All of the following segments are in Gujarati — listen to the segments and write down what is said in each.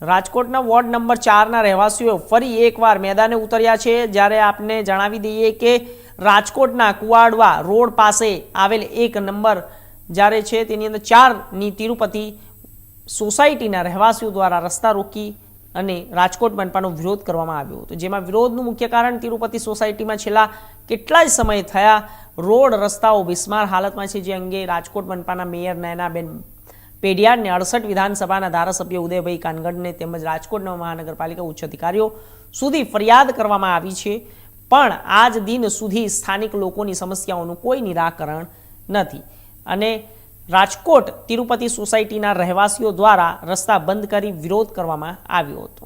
રાજકોટના વોર્ડ નંબર 4ના રહેવાસીઓ ફરી એકવાર મેદાને ઉતર્યા છે। જ્યારે આપને જણાવી દઈએ કે રાજકોટના કુવાડવા રોડ પાસે આવેલ એક નંબર જ્યારે છે તેની અંદર 4ની તિરુપતિ સોસાયટીના રહેવાસીઓ દ્વારા રસ્તા રોકી અને રાજકોટ મનપાનો વિરોધ કરવામાં આવ્યો હતો, જેમાં વિરોધનું મુખ્ય કારણ તિરુપતિ સોસાયટીમાં છેલ્લા કેટલાય સમય થયા રોડ રસ્તાઓ બિસ્માર હાલતમાં છે, જે અંગે રાજકોટ મનપાના મેયર નયનાબેન પેડિયારને 68 વિધાનસભાના ધારાસભ્ય ઉદયભાઈ કાનગડને તેમજ રાજકોટ મહાનગરપાલિકા ઉચ્ચ અધિકારીઓ સુધી ફરિયાદ કરવામાં આવી છે, પણ આજ દિન સુધી સ્થાનિક લોકોની સમસ્યાઓનું કોઈ નિરાકરણ નથી અને રાજકોટ તિરુપતિ સોસાયટીના રહેવાસીઓ દ્વારા રસ્તા બંધ કરી વિરોધ કરવામાં આવ્યો હતો।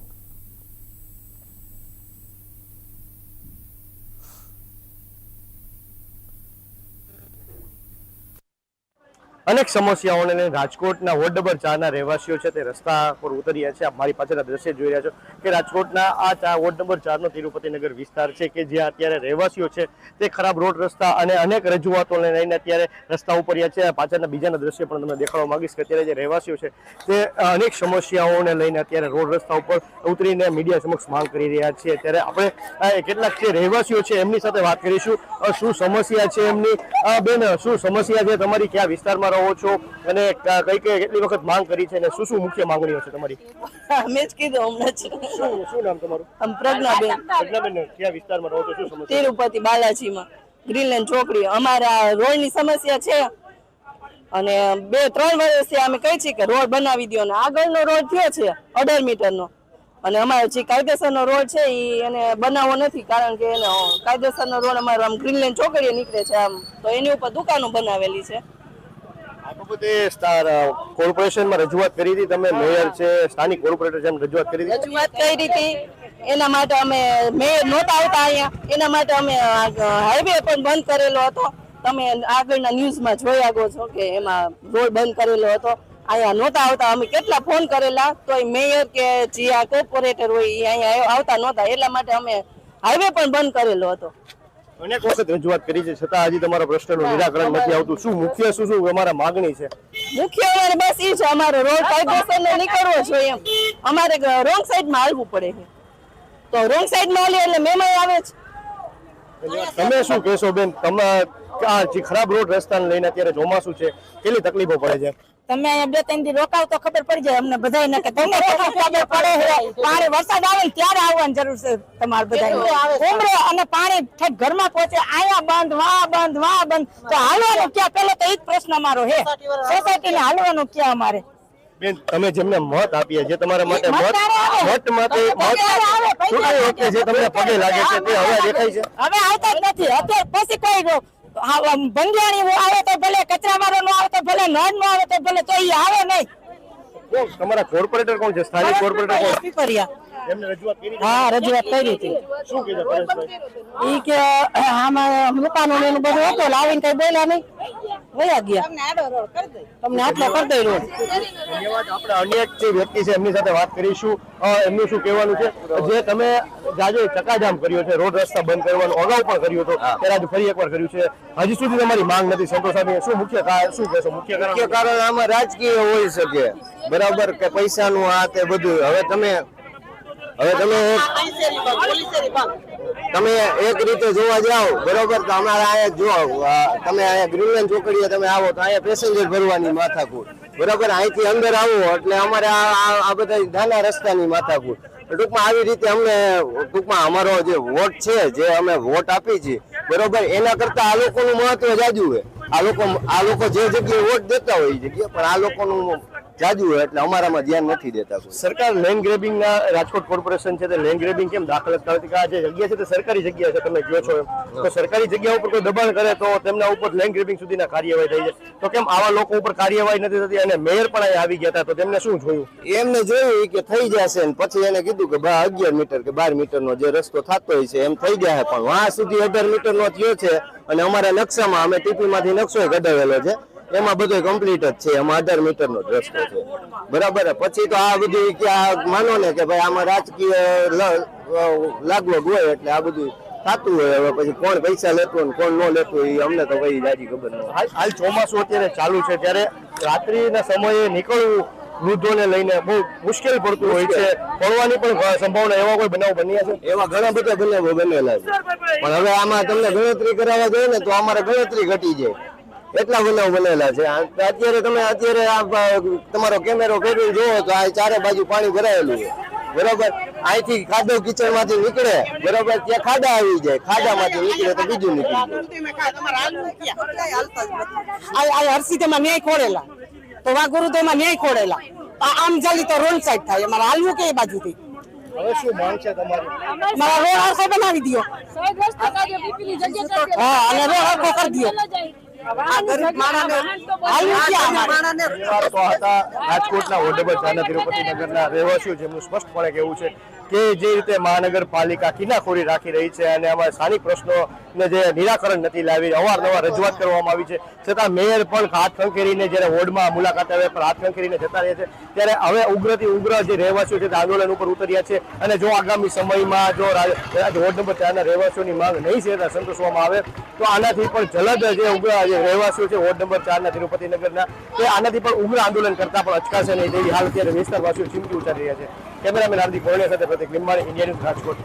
अनेक समस्याओं ने राजकोटना वोर्ड नंबर 4 રહેવાસીઓ છે તે રસ્તા પર ઉતર્યા છે। આપ મારી પાછળના દ્રશ્ય જોઈ રહ્યા છો કે રાજકોટના આ વોર્ડ નંબર 4 નો તિરુપતિનગર વિસ્તાર છે કે જ્યાં અત્યારે રહેવાસીઓ છે તે ખરાબ રોડ રસ્તા અને અનેક રજૂઆતોને લઈને અત્યારે રસ્તા ઉપર્યા છે। પાછળના બીજાના દ્રશ્ય પણ તમને દેખાડવા માંગીશ કે અત્યારે જે રહેવાસીઓ છે તે અનેક સમસ્યાઓને લઈને અત્યારે રોડ રસ્તા ઉપર ઉતરીને મીડિયા સમક્ષ માંગ કરી રહ્યા છે। ત્યારે આપણે કેટલાક જે રહેવાસીઓ છે એમની સાથે વાત કરીશું। શું સમસ્યા છે એમની? બેન, શું સમસ્યા છે તમારી? કયા વિસ્તારમાં રહો છો અને કઈ કેટલી વખત માંગ કરી છે અને શું મુખ્ય માંગણીઓ છે તમારી? અમે જ કીધું હમણાં શું નામ તમારું? પ્રજ્ઞાબેન। પ્રજ્ઞાબેન, કયા વિસ્તારમાં રહો છો? શું સમસ્યા? તિરુપતિ બાલાજીમાં ગ્રીનલેન્ડ ચોકડી અમારા રોડની સમસ્યા છે અને 2-3 વર્ષથી અમે કહી છીએ કે રોડ બનાવી દો ને આગળનો રોડ થયો છે 18 મીટરનો અને અમારો જે કાયદેસરનો રોડ છે એ એને બનાવવો નથી, કારણ કે એનો કાયદેસરનો રોડ અમારો આમ ગ્રીનલેન્ડ ચોકડીએ નીકળે છે આમ, તો એની ઉપર દુકાનો બનાવેલી છે। આ બાબતે કોર્પોરેશનમાં રજૂઆત કરી હતી તમે? મેયર છે, સ્થાનિક કોર્પોરેટર છે, રજૂઆત કરી હતી? રજૂઆત કરી હતી। એના માટે અમે મેયર નહોતા આવતા અહીંયા, એના માટે અમે હાઈવે પણ બંધ કરેલો હતો। તમે આગળના ન્યૂઝમાં જોઈ શકો છો કે એમાં રોડ બંધ કરેલો હતો, અહીંયા નહોતા આવતા। અમે કેટલા ફોન કરેલા તોય મેયર કે જે આ કોર્પોરેટર હોય એ અહીંયા આવતા નહોતા, એટલા માટે અમે હાઈવે પણ બંધ કરેલો હતો। અનેક વખત રજૂઆત કરી છે છતાં હજી તમારા પ્રશ્નનું નિરાકરણ નથી આવતું। શું મુખ્ય શું અમારા માંગણી છે? મુખ્ય અમારે બસ એ છે, અમારો રોડ કાયદેસરનો નીકળવો જોઈએ એમ। અમારે રોંગ સાઈડમાં હાલવું પડે છે, તો રોંગ સાઈડમાં હાલીએ એટલે મેમાઈ આવે છે। તમે શું કહેશો બેન? તમે આ જે ખરાબ રોડ રસ્તાને લઈને અત્યારે ચોમાસું છે કેટલી તકલીફો પડે છે? તમે અહીંયા 2-3 દી રોકાવ તો ખબર પડી જાય અમને બધાને કે તમને ખબર પડે છે। પાણી વરસાદ આવે ત્યારે આવવાની જરૂર છે તમારે બધાને, ઉમરે અને પાણી ઠેક ઘરમાં પહોંચે, અહીંયા બંધ વાહ બંધ, તો હાલવાનું ક્યાં? પેલો તો એ જ પ્રશ્ન અમારો છે, સોસાયટીને હાલવાનું ક્યાં અમારે? બેન, તમે જેમને મત આપીએ, જે તમારા માટે મત માટે જે તમને પગે લાગે છે તે હવે દેખાય છે? હવે આવતા જ નથી અત્યારે। પછી કોઈ ભંગિયાણી આવે તો ભલે, કચરા વાળો નો આવે તો ભલે, નળ નો આવે તો ભલે, તો એ આવે નહીં। તમારા કોર્પોરેટર કોણ છે? સ્થાનિક કોર્પોરેટર કોણ? પીપરિયા। એમને રજૂઆત કરી? હા, રજૂઆત કરી હતી। શું કીધું પરેશભાઈ? ઈ કે આમાં મકાનો ને બધું હતો, લાવીને કઈ બોલ્યા નહીં, વયા ગયા। તમને આટલો કરી દઈ રોડ। ધન્યવાદ। આપણે અનેક જે વ્યક્તિ છે એમની સાથે વાત કરીશું। એમનું શું કહેવાનું છે? જે તમે આજે ચકાજામ કર્યો છે, રોડ રસ્તા બંધ કરવાનું અગાઉ પણ કર્યું હતું, ત્યારે આજે ફરી એકવાર કર્યું છે, હજી સુધી તમારી માંગ નથી સંતોષાતી। શું મુખ્ય શું કહેશો? મુખ્ય કારણ આમાં રાજકીય હોઈ શકે, બરાબર, કે પૈસાનું આ તે બધું। હવે તમે એક રીતે જોવા જાઓ, બરોબર, તો અમારા અહીંયા જો તમે અહીંયા ગ્રીનલેન્ડ ચોકડીએ તમે આવો તો અહીંયા પેસેન્જર ભરવાની માથાકૂટ, બરાબર, અહીંથી અંદર આવો એટલે અમારે આ બધા નાના રસ્તાની માથાકૂટ। ટૂંકમાં આવી રીતે અમને ટૂંકમાં અમારો જે વોટ છે, જે અમે વોટ આપી છે, બરોબર, એના કરતા આ લોકોનું મહત્વ જાજુ છે। આ લોકો જે જગ્યાએ વોટ દેતા હોય એ જગ્યાએ, પણ આ લોકોનું જાજુ હોય એટલે અમારામાં ધ્યાન નથી દેતા। સરકાર લેન્ડ ગ્રેબિંગ ના, રાજકોટ કોર્પોરેશન છે તે લેન્ડ ગ્રેબિંગ કેમ દાખલ કરતી? આ જે જગ્યા છે તે સરકારી જગ્યા છે, તમે કહો છો એમ, તો સરકારી જગ્યા ઉપર કોઈ દબાણ કરે તો તેમના ઉપર લેન્ડ ગ્રેબિંગ સુધીના કાર્યવાહી થઈ જાય, તો કેમ આવા લોકો ઉપર કાર્યવાહી નથી થતી? અને મેયર પણ અહીંયા આવી ગયા હતા, તો તેમને શું જોયું? એમને જોયું કે થઈ જશે, પછી એને કીધું કે 11 મીટર કે 12 મીટરનો જે રસ્તો થતો હોય છે એમ થઈ જાય, પણ વહાં સુધી 18 મીટરનો થયો છે અને અમારા નકશામાં અમે ટીપીમાંથી નકશો કઢાવેલો છે, એમાં બધું કમ્પ્લીટ જ છે, એમાં 18 મીટરનો રસ્તો છે, બરાબર। પછી તો આ બધું કે આ માનો ને કે ભાઈ આમાં રાજકીય લાગવગ હોય એટલે આ બધું થતું હોય। હવે પછી કોણ પૈસા લેતું ને કોણ ન લેતું એ અમને તો કઈ જાજી ખબર ન હોય। હાલ ચોમાસું અત્યારે ચાલુ છે, ત્યારે રાત્રિના સમયે નીકળવું વૃદ્ધોને લઈને બહુ મુશ્કેલ પડતું હોય છે, પડવાની પણ સંભાવના એવા કોઈ બનાવ બન્યા છે? એવા ઘણા બધા બનાવો બનેલા છે, પણ હવે આમાં તમને ગણતરી કરાવવા જોઈએ ને તો અમારે ગણતરી ઘટી જાય એટલા બનાવ બનેલા છે. અત્યારે આ તમારો કેમેરો ફેરવી જોવો તો આ ચારે બાજુ પાણી ભરાયેલું છે, બરોબર. અહીંથી ખાડો કિચડ માંથી નીકળે, બરોબર, ત્યાં ખાડા આવી જાય, ખાડામાંથી નીકળે તો બીજું નીકળી જાય. હરસિદ્ધમાં ન્યાય ખોડેલા તો વાઘુરુદયમાં ન્યાય ખોડેલા, આમ ચાલી તો રોડ સાઈડ થાય, અમારે હાલવું કે એ બાજુથી. હવે શું માંગ છે તમારી? મારા રોડ આખો બનાવી દો, હા, અને રોડ આખો કરી દો. રાજકોટના વોર્ડ નંબર 4 ના તિરુપતિ નગરના રહેવાસીઓ જેમનું સ્પષ્ટપણે કહેવું છે કે જે રીતે મહાનગરપાલિકા કિનાખોરી રાખી રહી છે અને આમાં સ્થાનિક પ્રશ્નોને જે નિરાકરણ નથી લાવી, અવારનવાર રજૂઆત કરવામાં આવી છે, છતાં મેયર પણ હાથ ખંખેરીને જ્યારે વોર્ડમાં મુલાકાત આવે પણ હાથ ખંખેરીને જતા રહે છે. ત્યારે હવે ઉગ્રથી ઉગ્ર જે રહેવાસીઓ છે તે આંદોલન ઉપર ઉતર્યા છે અને જો આગામી સમયમાં જો વોર્ડ નંબર 4 ના રહેવાસીઓની માંગ નહીં છે સંતોષવામાં આવે તો આનાથી પણ જલદ જે ઉગ્ર જે રહેવાસીઓ છે વોર્ડ નંબર 4 ના તિરુપતિ નગરના તે આનાથી પણ ઉગ્ર આંદોલન કરતા પણ અચકાશે નહીં તેવી હાલ અત્યારે વિસ્તારવાસીઓ ચીમકી ઉચ્ચારી રહ્યા છે. કેમેરામેન હાર્દિક ભોળિયા સાથે પ્રતિક લીંબાણી, ઇન્ડિયા ન્યૂઝ, રાજકોટ.